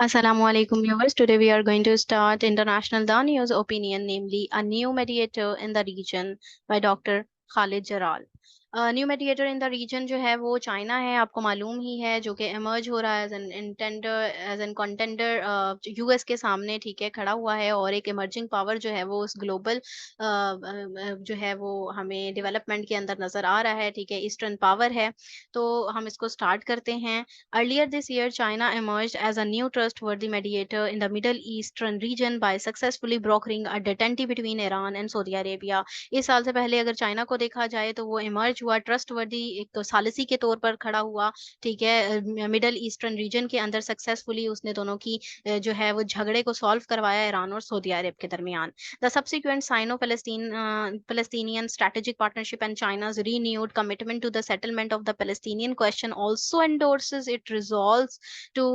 Assalamu alaikum viewers. Today we are going to start International The News Opinion, namely a new mediator in the region by Dr. Khalid Jaral. New mediator in the region जो है वो China है, आपको मालूम ही है, जो कि emerge हो रहा है एज एन कंटेंडर यूएस के सामने, ठीक है, खड़ा हुआ है। और एक इमर्जिंग पावर जो है वो उस ग्लोबल जो है वो हमें डेवलपमेंट के अंदर नजर आ रहा है, ठीक है, ईस्टर्न पावर है। तो हम इसको स्टार्ट करते हैं। Earlier this year, China emerged as a new trustworthy mediator in the Middle Eastern region by successfully brokering a detente between Iran and Saudi Arabia. इस साल से पहले अगर चाइना को देखा जाए तो वो इमर्ज हुआ ट्रस्टवर्दी एक सालिसी के तौर पर खड़ा हुआ, ठीक है, मिडल ईस्टर्न रीजन के अंदर सक्सेसफुली उसने दोनों की जो है वो झगड़े को सॉल्व करवाया ईरान और सऊदी अरब के दरमियान। The subsequent Sino Palestinian strategic partnership and China's renewed commitment to the settlement of the Palestinian question also endorses it resolves to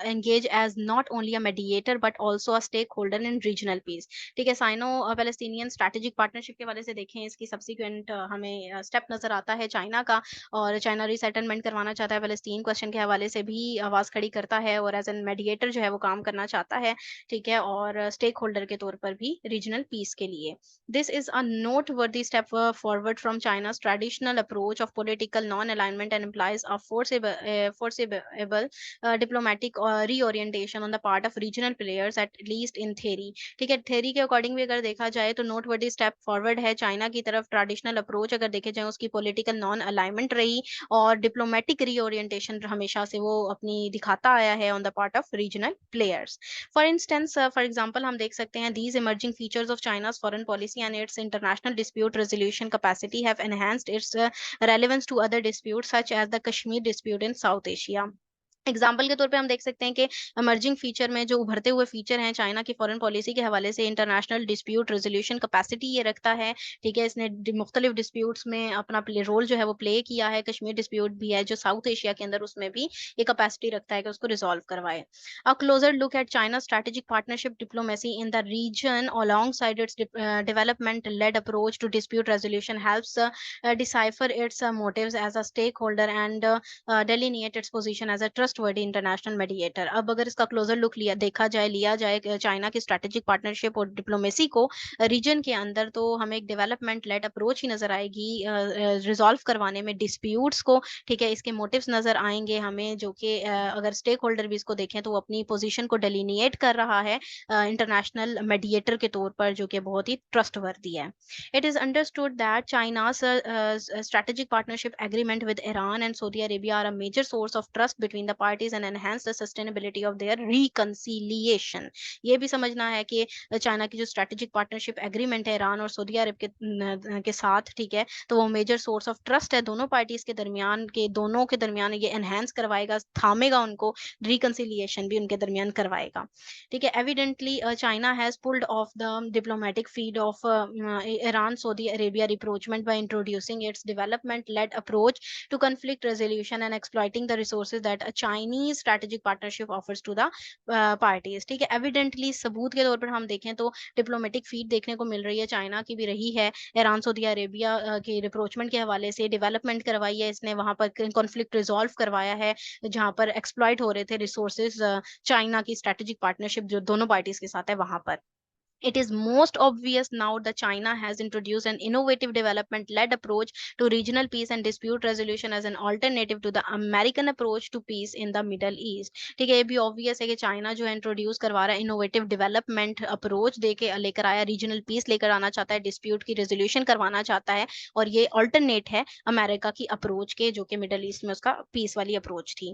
engage as not only a mediator but also a stakeholder in regional peace। ठीक है, cyano Palestinian strategic partnership के हवाले से देखें, इसकी subsequent हमें step नजर आता है चाइना का। और चाइना रीसेटलमेंट करवाना चाहता है, पैलेस्टीन क्वेश्चन के हवाले से भी आवाज खड़ी करता है और एज एन मेडिएटर जो है वो काम करना चाहता है, ठीक है, और स्टेक होल्डर के तौर पर भी रीजनल पीस के लिए। This is a noteworthy step forward from China's traditional approach of political non-alignment and implies a forcible diplomatic reorientation on the part of regional players, at least in theory। ठीक है, theory के according भी अगर देखा जाए तो नोटवर्डी step forward है China की तरफ। ट्रेडिशनल अप्रोच अगर देखे जाए उसकी पॉलिटिकल नॉन अलाइनमेंट रही, और डिप्लोमेटिक रीओरिएंटेशन हमेशा से वो अपनी दिखाता आया है on the part of regional players. For example हम देख सकते हैं, these emerging features of चाइना's foreign policy and its international dispute resolution capacity have enhanced its relevance to other disputes such as the Kashmir dispute in South Asia। Example के तौर पे हम देख सकते हैं कि इमर्जिंग फीचर में जो उभरते हुए फीचर हैं चाइना की फॉरेन पॉलिसी के हवाले से, इंटरनेशनल डिस्प्यूट रेजोल्यूशन कैपेसिटी ये रखता है, ठीक है। इसने मुख्तलिफ डिस्प्यूट्स में अपना रोल जो है वो प्ले किया है। कश्मीर डिस्प्यूट भी है जो साउथ एशिया के अंदर, उसमें भी ये कैपेसिटी रखता है कि उसको रिजॉल्व करवाए। A closer look at China strategic partnership diplomacy in the region alongside its development led approach to dispute resolution helps decipher its motives as a stakeholder and delineate its position as a trustworthy international mediator। अब अगर इसका closure look लिया जाए China की strategic partnership और diplomacy को reason के अंदर, तो हमें एक डेवलपमेंट लेड अप्रोच ही नजर आएगी रिजॉल्व करवाने में डिस्प्यूट्स को, ठीक है। इसके मोटिव्स नजर आएंगे हमें, जो कि अगर स्टेक होल्डर भी इसको देखें तो वो अपनी पोजीशन को डेलिनिएट कर रहा है इंटरनेशनल मेडिएटर के तौर पर, जो कि बहुत ही ट्रस्टवर्दी है। It is understood that China's strategic partnership agreement with Iran and Saudi Arabia are a major source of trust between the parties and enhance the sustainability of their reconciliation। ये भी समझना है कि चाइना की जो strategic partnership agreement है Iran और Saudi Arab के साथ, ठीक है, तो वो मेजर सोर्स ऑफ ट्रस्ट है दोनों पार्टीज के दरमियान, के दोनों के दरमियान ये एनहेंस करवाएगा, थामेगा उनको, रिकंसिलिएशन भी उनके दरमियान करवाएगा, ठीक है। Evidently China has pulled off the diplomatic feed of Iran Saudi Arabia rapprochement by introducing its development led approach to conflict resolution and exploiting the resources that a Chinese strategic partnership offers to the parties। ठीक है, evidently सबूत के तौर पर हम देखें तो diplomatic feed देखने को मिल रही है, चाइना की भी रही है। ईरान सऊदी अरेबिया के रिप्रोचमेंट के हवाले से डेवलपमेंट करवाई है इसने, वहां पर कॉन्फ्लिक्ट रिजॉल्व करवाया है जहां पर एक्सप्लॉइट हो रहे थे रिसोर्सेज चाइना की स्ट्रेटेजिक पार्टनरशिप जो दोनों पार्टीज के साथ है वहां पर। It is most obvious now that China has introduced an innovative development led approach to regional peace and dispute resolution as an alternative to the American approach to peace in the Middle East। ठीक है, ये भी obvious है कि China जो है introduce करवा रहा है इनोवेटिव डेवलपमेंट अप्रोच दे के लेकर आया, रीजनल पीस लेकर आना चाहता है, डिस्प्यूट की रेजोल्यूशन करवाना चाहता है, और ये अल्टरनेट है अमेरिका की अप्रोच के, जो कि मिडल ईस्ट में उसका पीस वाली अप्रोच थी।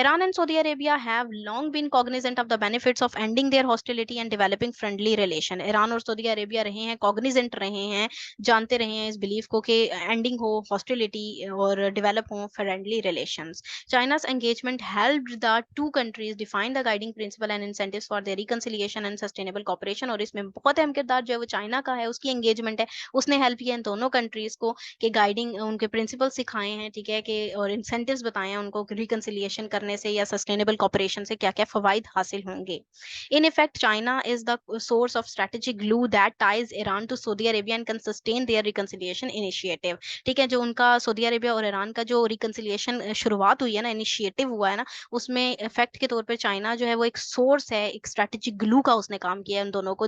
Iran and Saudi Arabia have long been cognizant of the benefits of ending their hostility and developing friendly relations। Iran और सऊदी अरेबिया रहे हैं कॉग्निजेंट, रहे हैं, जानते रहे हैं इस बिलीफ को कि एंडिंग हो हॉस्टिलिटी और डेवलप हो friendly relations. चाइना's engagement helped the two countries define the guiding principle and incentives for their reconciliation and sustainable cooperation। और इसमें बहुत अहम किरदार जो है वो चाइना का है, उसकी एंगेजमेंट है, उसने हेल्प किया इन दोनों कंट्रीज को कि गाइडिंग उनके प्रिंसिपल सिखाए हैं, ठीक है, कि और इंसेंटिव्स बताए हैं उनको रिकंसिलिएशन करने से या सस्टेनेबल कॉपरेशन से क्या क्या फवाइद हासिल होंगे। In effect, China is the source of strategic glue that ties Iran to Saudi Arabia and can sustain their reconciliation initiative. ठीक है, जो उनका सऊदी अरेबिया और ईरान का जो रिकंसिलिएशन शुरुआत हुई है ना, इनिशिएटिव हुआ है ना, उसमें इफेक्ट के तौर पे चाइना जो है वो एक सोर्स है, एक स्ट्रेटेजिक ग्लू का उसने काम किया है उन दोनों को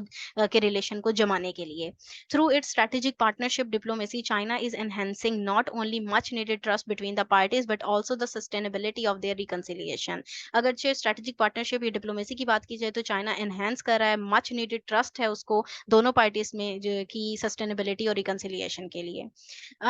के रिलेशन को जमाने के लिए. Through it's strategic partnership diplomacy, China is enhancing not only much needed trust between the parties but also the sustainability of their reconciliation. अगर स्ट्रेटेजिक पार्टनरशिप या डिप्लोमेसी की बात की जाए तो चाइना एनहेंस कर रहा है, मच नीडेड ट्रस्ट है उसको दोनों पार्टीज में जो की सस्टेनेबिलिटी और रिकंसिलिएशन के लिए.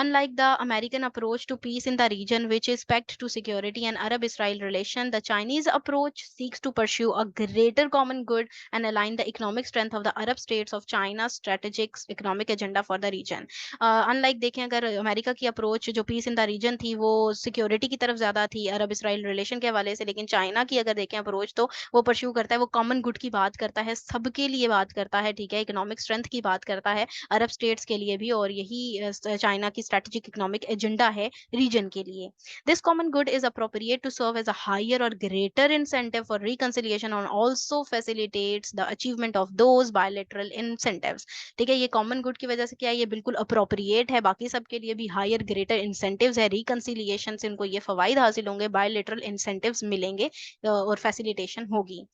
Unlike the American approach to peace in the region, which is pegged to security and Arab-Israel relation, the Chinese approach seeks to pursue a greater common good and align the economic strength of the Arab states of China's strategic economic agenda for the region. Unlike देखें अगर America की approach जो piece in the reason थी वो security की तरफ ज्यादा थी अरब इसराइल रिलेशन के हवाले से, लेकिन चाइना की अगर देखें अप्रोच तो वो परस्यू करता है, वो कॉमन गुड की बात करता है, सबके लिए बात करता है, ठीक है, इकोनॉमिक स्ट्रेंथ की बात करता है अरब स्टेट्स के लिए भी, और यही चाइना की स्ट्रेटेजिक इकोनॉमिक एजेंडा है रीजन के लिए. This common good is appropriate to serve as a higher और ग्रेटर इंसेंटिव फॉर रिकंसिलिएशन और also facilitates the achievement of those bilateral incentives. ठीक है, ये कॉमन गुड की वजह से क्या है, ये बिल्कुल अप्रोप्रिएट है, बाकी सबके लिए भी हायर ग्रेटर इंसेंटिव्स है, रिकंसिलिएशन से इनको ये फवाइद हासिल होंगे, बायलैटरल इंसेंटिव्स मिलेंगे और फैसिलिटेशन होगी.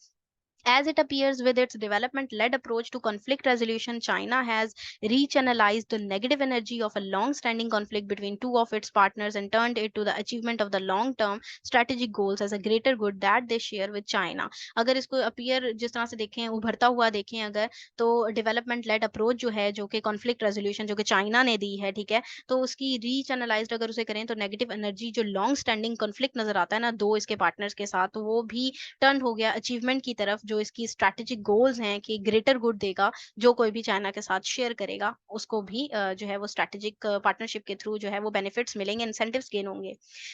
As it appears with its development-led approach to conflict resolution, China has rechannelized the negative energy of a long-standing conflict between two of its partners and turned it to the achievement of the long-term strategic goals as a greater good that they share with China. अगर इसको appear जिस तरह से देखें, उभरता हुआ देखें अगर, तो development-led approach जो है, जो कि conflict resolution जो कि चाइना ने दी है, ठीक है, तो उसकी रीचैनलाइज्ड अगर उसे करें तो नेगेटिव एनर्जी जो लॉन्ग स्टैंडिंग कॉन्फ्लिक्ट नजर आता है ना दो इसके पार्टनर्स के साथ, तो वो भी टर्न हो गया अचीवमेंट की तरफ, जो इसकी स्ट्रैटेजिक गोल्स हैं कि ग्रेटर गुड देगा, जो कोई भी चाइना के साथ शेयर करेगा उसको भी जो है वो स्ट्रैटेजिक पार्टनरशिप के थ्रू जो है वो बेनिफिट्स मिलेंगे, इंसेंटिव्स गेन होंगे.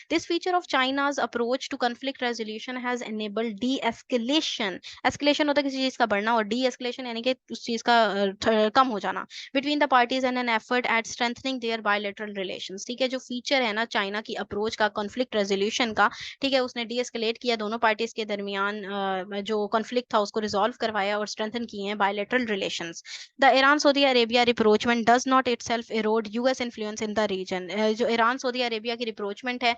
This feature of China's approach to conflict resolution has enabled deescalation. Escalation होता है किसी चीज का बढ़ना, और डी एस्केलेशन यानी कि उस चीज का कम हो जाना, between the parties and an effort at strengthening their bilateral relations. ठीक है, जो फीचर है ना चाइना की अप्रोच का कॉन्फ्लिक्ट रेजोल्यूशन का, ठीक है, उसने डी एस्केलेट किया दोनों पार्टीज के दरमियान जो कॉन्फ्लिक्ट था उसको रिजॉल्व करवाया और स्ट्रेंथन किए हैं bilateral relations. The Iran Saudi Arabia rapprochement does not itself erode US influence in the region. जो ईरान सऊदी अरेबिया की रिप्रोचमेंट है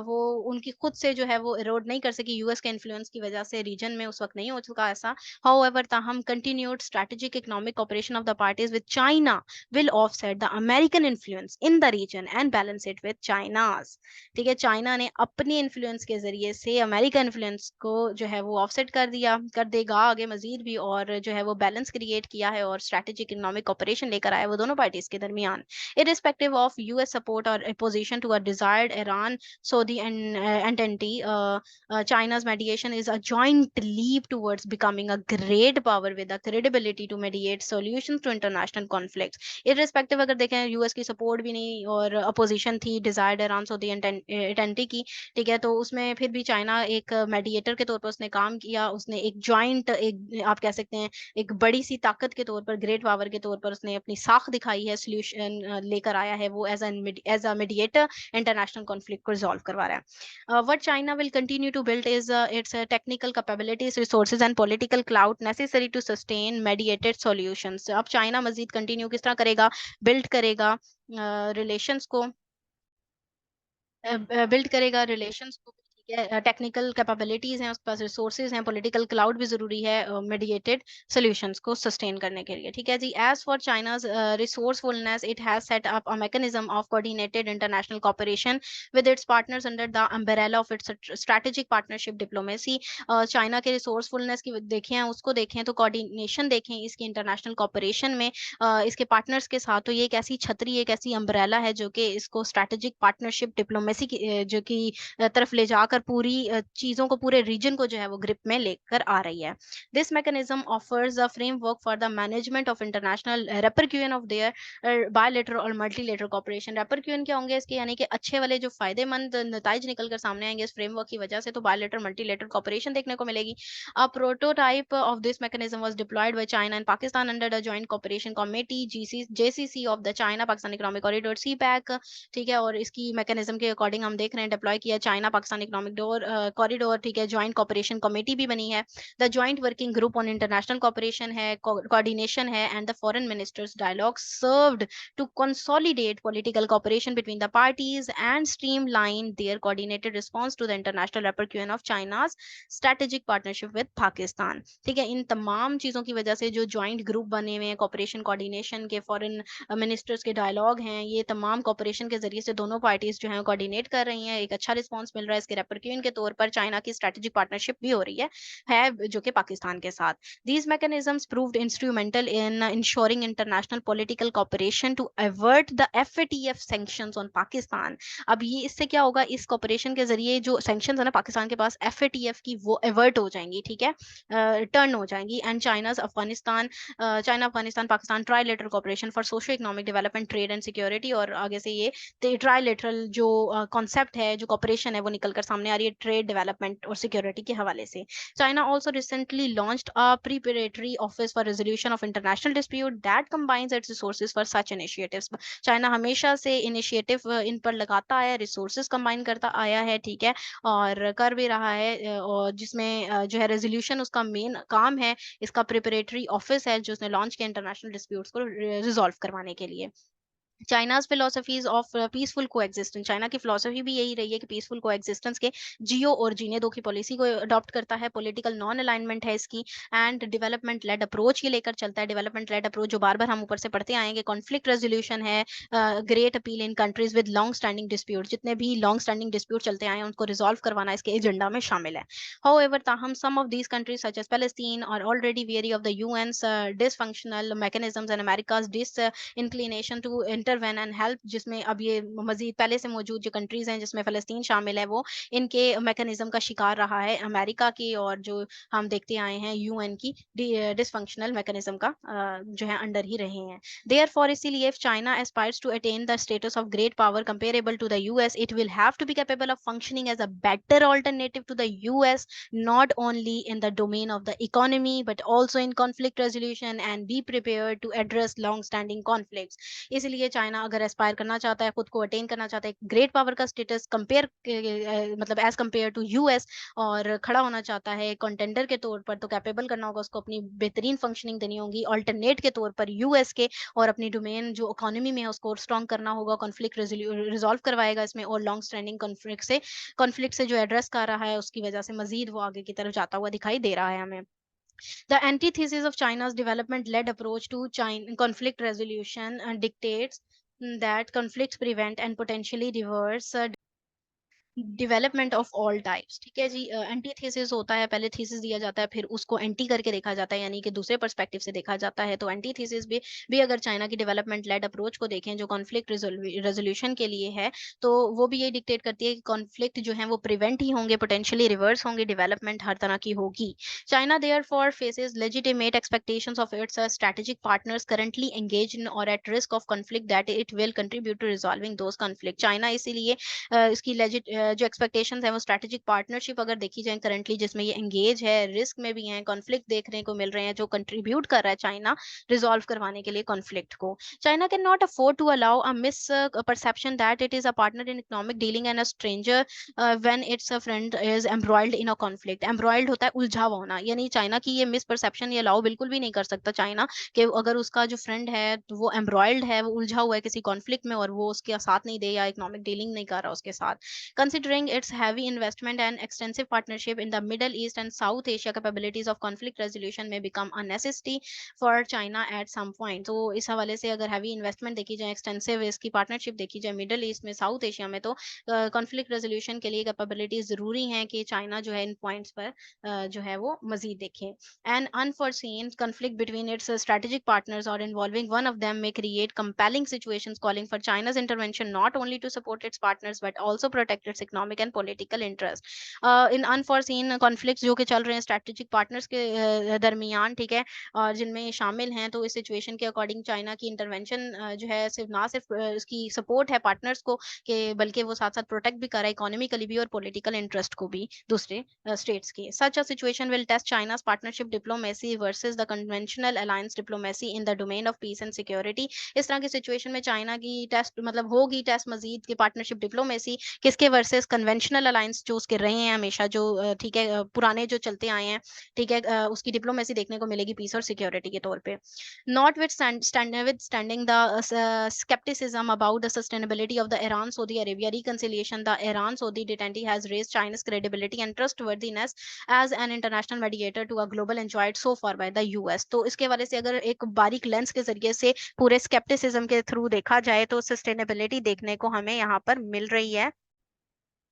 वो उनकी खुद से जो है वो एरोड नहीं कर सकी यूएस के इन्फ्लुएंस की वजह से, रीजन में उस वक्त नहीं हो चुका ऐसा. हाउएवर ताहम continued strategic economic cooperation of the parties with China will offset the American influence in the region and balance it with China's. ठीक है, चाइना ने अपनी इन्फ्लुएंस के जरिए से अमेरिका इन्फ्लुएंस को जो है वो ऑफसेट कर दिया, कर देगा आगे मजीद भी, और जो है वो बैलेंस क्रिएट किया है और स्ट्रेटेजिक इकोनॉमिक ऑपरेशन लेकर आया वो दोनों पार्टीज के दरमियान. इरिस्पेक्टिव ऑफ यूएस सपोर्ट और opposition to a desired Iran Saudi entity, China's mediation is a joint leap towards becoming a great power with the credibility to mediate solutions to international conflicts. Irrespective अगर देखें US की support भी नहीं और opposition थी desired Iran Saudi entity की, ठीक है, तो उसमें फिर भी चाइना एक मेडिएटर के तौर पर उसने काम किया, उसने एक जॉइंट, एक आप कह सकते हैं एक बड़ी सी ताकत के तौर पर, ग्रेट पावर के तौर पर उसने अपनी साख दिखाई है, सोल्यूशन लेकर आया है वो as a mediator international conflict को रिजॉल्व करवा रहा है. What China will continue to build is its technical capabilities, resources and political clout necessary to sustain mediated solutions. अब चाइना मजीद कंटिन्यू किस तरह करेगा, बिल्ड करेगा रिलेशंस को, बिल्ड करेगा रिलेशंस को, ठीक है, टेक्निकल कैपेबिलिटीज हैं उसके पास, रिसोर्सेज हैं, पॉलिटिकल क्लाउड भी जरूरी है मीडिएटेड सॉल्यूशंस को सस्टेन करने के लिए. ठीक है जी. As for China's resourcefulness, it has set up a mechanism of coordinated international cooperation with its partners under the umbrella of its strategic partnership diplomacy. China के रिसोर्सफुलनेस की देखें, उसको देखें तो कोऑर्डिनेशन देखें इसकी इंटरनेशनल कोऑपरेशन में इसके पार्टनर्स के साथ, तो ये एक ऐसी छतरी, एक ऐसी अम्ब्रेला है जो कि इसको स्ट्रेटेजिक पार्टनरशिप डिप्लोमेसी की जो कि तरफ ले जाकर पूरी चीजों को, पूरे रीजन को जो है वो ग्रिप में लेकर आ रही है. This mechanism offers a framework for the management of international repercussion of their bilateral और मल्टीलेटरल कोऑपरेशन. रेपरक्यूशन क्या होंगे इसके, यानी कि अच्छे वाले जो फायदेमंद नताइज निकल कर सामने आएंगे इस फ्रेमवर्क की वजह से, तो बायलैटरल मल्टीलेटरल कोऑपरेशन देखने को मिलेगी. A prototype of this mechanism was deployed by China and Pakistan under the joint cooperation committee JCC of the China Pakistan economic corridor CPEC. ठीक है, और इसकी मैकेनिज्म के अकॉर्डिंग हम देख रहे हैं डिप्लॉय किया China Pakistan economic economic corridor, ठीक है, ज्वाइंट कॉपरेशन कमेटी भी बनी है, the joint working group on international cooperation है, कोऑर्डिनेशन है, and the foreign ministers dialogue served to consolidate political cooperation between the parties and streamline their coordinated response to the international repercussion of China's strategic partnership with Pakistan। ठीक है, इन तमाम चीज़ों की वजह से जो ज्वाइंट ग्रुप बने हुए हैं, कॉपरेशन कोऑर्डिनेशन के, फॉरेन मिनिस्टर्स के डायलॉग हैं, ये तमाम कॉपरेशन के जरिए से दोनों पार्टीज जो हैं कोऑर्डिनेट कर रही हैं, एक अच्छा रिस्पॉन्स मिल रहा है। इसके रेपरक्यूशन के तौर पर चाइना की स्ट्रेटेजिक पार्टनरशिप भी हो रही है जो कि पाकिस्तान के साथ। These mechanisms proved instrumental in ensuring international political cooperation to avert the FATF sanctions on Pakistan। अब ये इससे क्या होगा, इस कॉपरेशन के जरिए जो सैंक्शंस है ना पाकिस्तान के पास FATF की, वो एवर्ट हो जाएंगी, ठीक है, टर्न हो जाएंगी। And China Afghanistan Pakistan trilateral corporation for socio economic development, trade and security, और आगे से ये ट्राइलेटरल जो कॉन्सेप्ट है, जो कॉपरेशन है, वो निकलकर सामने आ रही है ट्रेड, डेवलपमेंट और सिक्योरिटी के हवाले से। China also recently launched a preparatory office for resolution of international dispute that combines its resources for such initiatives। China हमेशा से इनिशिएटिव इन पर लगाता आया है, रिसोर्सेज कंबाइन करता आया है, ठीक है, और कर भी रहा है, और जिसमें जो है रेजोल्यूशन उसका मेन काम है। इसका प्रिपरेटरी ऑफिस है जो उसने लॉन्च किया इंटरनेशनल डिस्प्यूट्स को रिजॉल्व करवाने के लिए। China's philosophies of peaceful coexistence, China की फिलोसफी भी यही रही है कि पीसफुल कोएग्जिस्टेंस के जियो और जीने दो की पॉलिसी को अडॉप्ट करता है। पॉलिटिकल नॉन अलाइनमेंट है इसकी, एंड डेवलपमेंट लेड अप्रोच ये लेकर चलता है। डेवलपमेंट लेड अप्रोच जो बार बार हम ऊपर से पढ़ते आएंगे। कॉन्फ्लिक्ट रेजोल्यूशन है, great appeal in countries with long standing dispute, जितने भी लॉन्ग स्टैंडिंग डिस्प्यूट चलते आए हैं उनको रिजॉल्व करवाना इसके एजेंडा में शामिल है। However, ताहम some of these countries such as Palestine are already weary of the UN's dysfunctional mechanisms and America's inclination to intervene and help, जिसमें अब ये मजीद पहले से मौजूद जो कंट्रीज हैं जिसमें फ़लस्तीन शामिल है, वो इनके मैकेनिज्म का शिकार रहा है अमेरिका की, और जो हम देखते आए हैं यूएन की डिसफंक्शनल मैकेनिज्म का जो है अंडर ही रहे हैं। Therefore, इसीलिए if China aspires to attain the status of great power comparable to the US, it will have to be capable of functioning as a better alternative to the US, not only in the domain of the economy but also in conflict resolution, and be prepared to address long-standing conflicts। इसलिए China अगर Aspire करना चाहता है, खुद को attain करना चाहता है ग्रेट पावर का स्टेटस कंपेयर मतलब एज कंपेयर टू यूएस, और खड़ा होना चाहता है कंटेंडर के तौर पर, तो कैपेबल करना होगा उसको, अपनी बेहतरीन फंक्शनिंग देनी होगी अल्टरनेट के तौर पर यूएस के, और अपनी डोमेन जो इकोनॉमी में है उसको स्ट्रॉन्ग करना होगा। कॉन्फ्लिक्ट रिजॉल्व करवाएगा इसमें, और लॉन्ग स्टैंडिंग कॉन्फ्लिक्ट से जो एड्रेस कर रहा है उसकी वजह से मजीद वो आगे की तरफ जाता हुआ दिखाई दे रहा है हमें। The antithesis of China's development-led approach to China conflict resolution dictates that conflicts prevent and potentially reverse development of all types. ठीक है जी, एंटी थीसिस होता है, पहले थीसिस दिया जाता है फिर उसको एंटी करके देखा जाता है, यानी कि दूसरे पर्सपेक्टिव से देखा जाता है। तो एंटी थीसिस भी अगर चाइना की डेवलपमेंट लेड अप्रोच को देखें जो कॉन्फ्लिक्ट रेजोल्यूशन के लिए है, तो वो भी यही डिक्टेट करती है कि कॉन्फ्लिक्ट जो है वो प्रिवेंट ही होंगे, पोटेंशियली रिवर्स होंगे, डेवलपमेंट हर तरह की होगी। China therefore faces legitimate expectations of its strategic partners currently engaged in और at risk of conflict that it will contribute to resolving those conflict. China इसीलिए इसकी जो एक्सपेक्टेशंस है वो स्ट्रेटेजिक पार्टनरशिप अगर देखी जाए करंटली जिसमें ये एंगेज है, रिस्क में भी है, कॉन्फ्लिक्ट देखने को मिल रहे हैं जो कंट्रीब्यूट कर रहा है चाइना रिजॉल्व करवाने के लिए कॉन्फ्लिक्ट को। China can not afford to allow a misperception that it is a partner in economic dealing and a stranger when its a friend is embroiled in a conflict. Embroiled होता है उलझा हुआ होना, यानी China की ये miss perception ये allow बिल्कुल भी नहीं कर सकता चाइना कि अगर उसका जो फ्रेंड है तो वो एम्ब्रॉयल्ड है, वो उलझा हुआ है किसी कॉन्फ्लिक्ट में और वो उसके साथ नहीं दे या इकोनॉमिक डीलिंग नहीं कर रहा उसके साथ। Considering its heavy investment and extensive partnership in the Middle East and South Asia, capabilities of conflict resolution may become a necessity for China at some point। तो इस हवाले से अगर heavy investment देखी जाए, extensive इसकी partnership देखी जाए मिडल ईस्ट में, साउथ एशिया में, तो conflict resolution के लिए capabilities ज़रूरी हैं कि चाइना जो है इन पॉइंट्स पर जो है वो मजीद देखे। An unforeseen conflict between its strategic partners or involving one of them may create compelling situations calling for China's intervention not only to support its partners but also protect its economic and political interest। In unforeseen conflicts जो कि चल रहे हैं strategic partners के दरमियान, ठीक है, और जिनमें ये शामिल हैं, तो इस सिचुएशन के अकॉर्डिंग चाइना की इंटरवेंशन जो है सिर्फ ना सिर्फ उसकी सपोर्ट है पार्टनर्स को कि बल्कि वो साथ साथ प्रोटेक्ट भी कर रहा है इकोनॉमिकली भी और पॉलिटिकल इंटरेस्ट को भी दूसरे स्टेट्स के। Such a situation will test China's partnership diplomacy versus the conventional alliance diplomacy in the domain of peace and इस तरह की सिचुएशन में चाइना की टेस्ट मतलब होगी टेस्ट मजीद की पार्टनरशिप डिप्लोमेसी किसके वर्सेस वर्सेस कन्वेंशनल अलायंस जो उसके रहे हैं हमेशा, जो ठीक है पुराने जो चलते आए हैं, ठीक है उसकी डिप्लोमेसी देखने को मिलेगी पीस और सिक्योरिटी के तौर पे। Notwithstanding the skepticism about the sustainability of the Iran-Saudi Arabia reconciliation, the Iran-Saudi detente has raised China's credibility and trustworthiness as an international mediator to a global enjoyed so far by the US। तो इसके वाले से अगर एक बारीक lens के जरिए से पूरे स्केप्टिसिज्म के थ्रू देखा जाए तो सस्टेनेबिलिटी देखने को हमें यहाँ पर मिल रही है।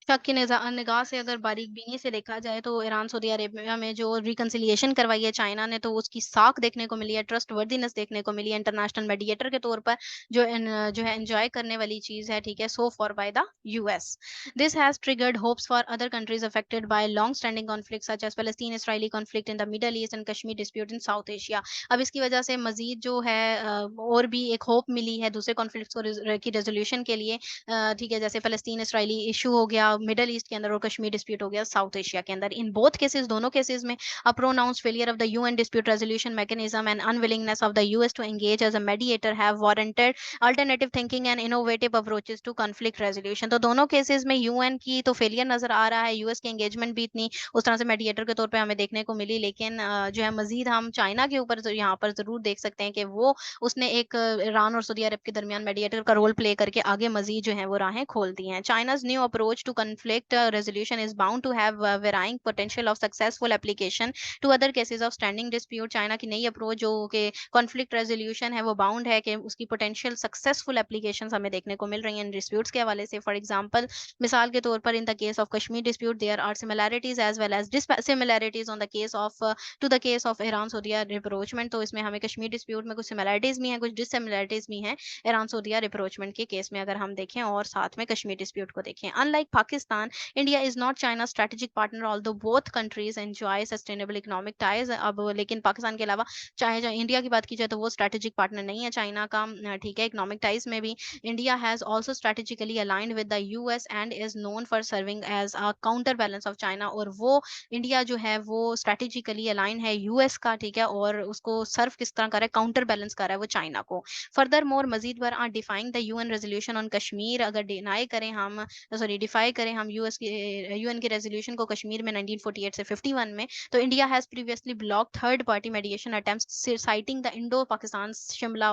शक की निगाह से अगर बारीक बीनी से देखा जाए तो ईरान सऊदी अरेबिया में जो रिकंसिलिएशन करवाई है चाइना ने, तो उसकी साख देखने को मिली है, ट्रस्ट वर्दीनेस देखने को मिली है इंटरनेशनल मीडिएटर के तौर पर, जो है एंजॉय करने वाली चीज है, ठीक है, so far by the US. This has triggered hopes for other countries affected by long standing conflict such as फलस्तीन Israeli conflict in the Middle East and Kashmir dispute in South Asia. अब इसकी वजह से मजीद जो है और भी एक होप मिली है दूसरे कॉन्फ्लिक्ट की रेजोल्यूशन के लिए, ठीक है, जैसे फलस्तीन इसराइली इशू हो गया मिडल ईस्ट के अंदर और कश्मीर डिस्प्यूट हो गया साउथ एशिया के अंदर। इन बोथ केसेस, दोनों केसेस में a pronounced failure of the UN dispute resolution mechanism and unwillingness of the US to engage as a mediator have warranted alternative thinking and innovative approaches to conflict resolution. तो दोनों cases में UN की तो failure नजर आ रहा है, US की engagement भी इतनी उस तरह से मेडिएटर के तौर पे हमें देखने को मिली, लेकिन जो है मजीद हम चाइना के ऊपर यहाँ पर जरूर देख सकते हैं कि वो उसने एक ईरान और सऊदी अरब के दरमियान मेडिएटर का रोल प्ले करके आगे मजीद जो है वो राहें खोल दी हैं। चाइना's new approach to conflict resolution is bound to have varying potential of successful application to other cases of standing dispute। China की नई अप्रोच जो कि कॉन्फ्लिक्ट रेजोल्यूशन है वो बाउंड है कि उसकी पोटेंशियल सक्सेसफुल एप्लीकेशन हमें देखने को मिल रही हैं इन डिस्प्यूट्स के हवाले से। फॉर एग्जांपल, मिसाल के तौर पर in the case of Kashmir dispute there are similarities as well as dissimilarities on the case of to the case of Iran Saudi rapprochement. तो इसमें हमें कश्मीर डिस्प्यूट में कुछ सिमिलैरिटीज भी हैं, कुछ डिससिमिलैरिटीज भी हैं ईरान सऊदी रिप्रोचमेंट के केस में अगर हम देखें और साथ में कश्मीर डिस्प्यूट को देखें। Unlike Pakistan, India is not China strategic partner although both countries enjoy sustainable economic ties. अब लेकिन पाकिस्तान के अलावा चाहे इंडिया की बात की जाए तो वो स्ट्रेटेजिक पार्टनर नहीं है चाइना का, ठीक है। इकोनॉमिक टाइज में भी India has also strategically aligned with the US and is known for serving as a counter balance of China. और वो इंडिया जो है वो स्ट्रेटेजिकली अलाइन है यूएस का, ठीक है, और उसको सर्व किस तरह कर रहा है, काउंटर बैलेंस कर रहा है वो चाइना को। फर्दर मोर मजीद बर are defying the UN resolution on Kashmir. अगर डिनाई करें हम, सॉरी डिफाई करें हम यूएन के रेजोल्यूशन को कश्मीर में 1948 से 51 में, तो India has previously block third party mediation attempts citing the Indo Pakistan Shimla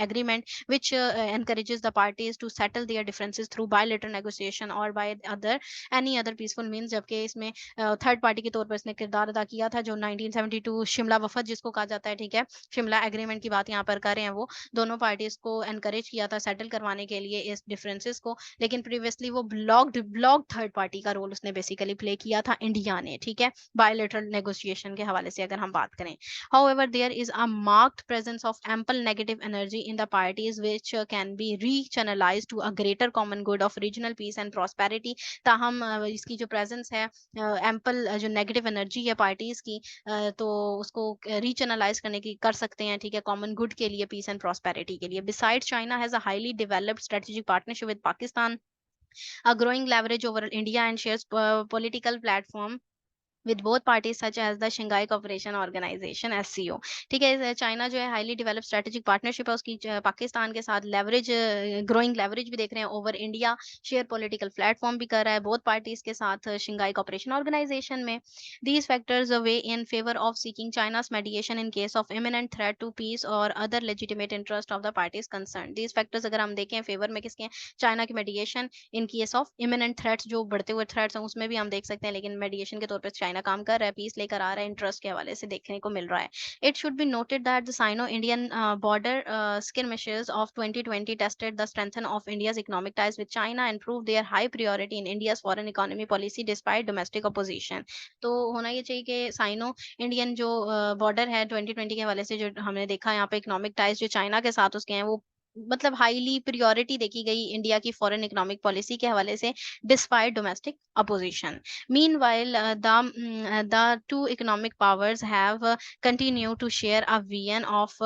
agreement which encourages the parties to settle their differences through bilateral negotiation or by any other peaceful means। जबकि इसमें third party के तौर पर इसने किरदार अदा किया था जो 1972 शिमला वफद जिसको कहा जाता है, ठीक है, शिमला एग्रीमेंट की बात यहाँ पर कर रहे हैं, वो दोनों पार्टीज को एनकरेज किया था सेटल करवाने के लिए इस डिफरेंसेस को। लेकिन प्रीवियसली वो ब्लॉक्ड थर्ड पार्टी का रोल उसने बेसिकली प्ले किया था इंडिया ने, ठीक है, बायलैटरल नेगोशिएशन के हवाले से अगर हम बात करें। However, there is a marked presence of ample negative energy in the parties which can be rechannelized to a greater common good of regional peace and prosperity। ताहम इसकी जो प्रेजेंस है, एम्पल जो नेगेटिव एनर्जी है parties की, तो उसको रीचैनलाइज करने की कर सकते हैं, ठीक है, कॉमन गुड के लिए, पीस एंड प्रॉस्पेरिटी के लिए। Besides China has a highly developed strategic partnership with Pakistan, a growing leverage over India and shares political platform with both parties such as the Shanghai Cooperation Organization SCO। ठीक है, China जो है highly developed strategic partnership है उसकी पाकिस्तान के साथ, leverage growing leverage भी देख रहे हैं over India, share political platform भी कर रहा है बोथ पार्टीज के साथ शंघाई कोऑपरेशन ऑर्गेनाइजेशन में। These factors weigh in favour of seeking China's mediation in case of imminent threat to peace और other legitimate interest of the parties concern. These factors अगर हम देखें फेवर में किसके हैं, चाइना की mediation in case of imminent threats, जो बढ़ते हुए थ्रेट्स हैं उसमें भी हम देख सकते हैं, लेकिन मेडिएशन के तौर पर चाइना काम कर रहा है, पीस लेकर आ रहा है, इंटरेस्ट के हवाले से देखने को मिल रहा है। It should be noted that the Sino Indian border skirmishes of 2020 tested the strength of India's economic ties with China and proved their high priority in India's foreign economy policy despite domestic opposition। तो होना ये चाहिए कि cyano Indian जो border है 2020 के हवाले से जो हमने देखा यहाँ पे इकोनॉमिक टाइज जो चाइना के साथ उसके हैं, वो मतलब हाईली प्रियोरिटी देखी गई इंडिया की फॉरेन इकोनॉमिक पॉलिसी के हवाले से despite domestic opposition. Meanwhile, the two economic powers have continued to share a vision of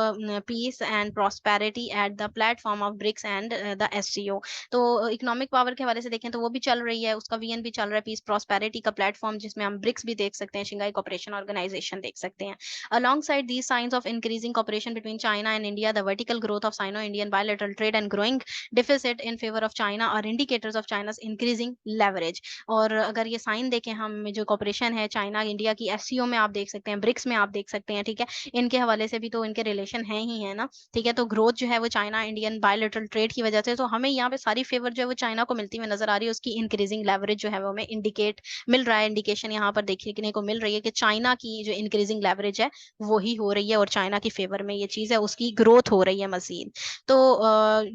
peace and prosperity at the platform of BRICS and the SCO। तो economic power के हवाले से देखें तो वो भी चल रही है, उसका विजन भी चल रहा है पीस प्रॉस्पेरिटी का प्लेटफॉर्म, जिसमें हम ब्रिक्स भी देख सकते हैं, शंघाई कोऑपरेशन ऑर्गेनाइजेशन देख सकते हैं। Alongside these signs of increasing cooperation between China and India, the vertical growth of Sino-Indian bilateral trade and growing deficit in favor of China are indicators of China's increasing leverage। और अगर ये sign देखें हम, जो corporation है China India की SCO में आप देख सकते हैं, ब्रिक्स में आप देख सकते हैं, ठीक है, इनके हवाले से भी तो इनके रिलेशन है ही है ना, ठीक है। तो ग्रोथ जो है वो चाइना इंडियन बायलेटरल ट्रेड की वजह से, तो हमें यहाँ पे सारी फेवर जो है वो चाइना को मिलती हुई नजर आ रही है। उसकी इंक्रीजिंग लेवरेज जो है वो हमें इंडिकेट मिल रहा है, इंडिकेशन यहाँ पर देखने को मिल रही है कि चाइना की जो इंक्रीजिंग लेवरेज है वो ही हो रही है और चाइना की फेवर में ये चीज है, उसकी ग्रोथ हो रही है मजीद। तो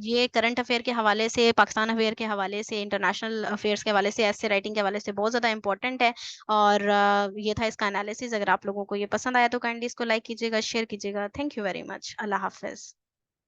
ये करंट अफेयर के हवाले से, पाकिस्तान अफेयर के हवाले से, इंटरनेशनल अफेयर्स के हवाले से, ऐसे राइटिंग के हवाले से बहुत ज्यादा इंपॉर्टेंट है। और ये था इसका एनालिसिस। अगर आप लोगों को ये पसंद आया तो काइंडली इसको लाइक कीजिएगा, शेयर कीजिएगा। Thank you very much. Allah Hafiz.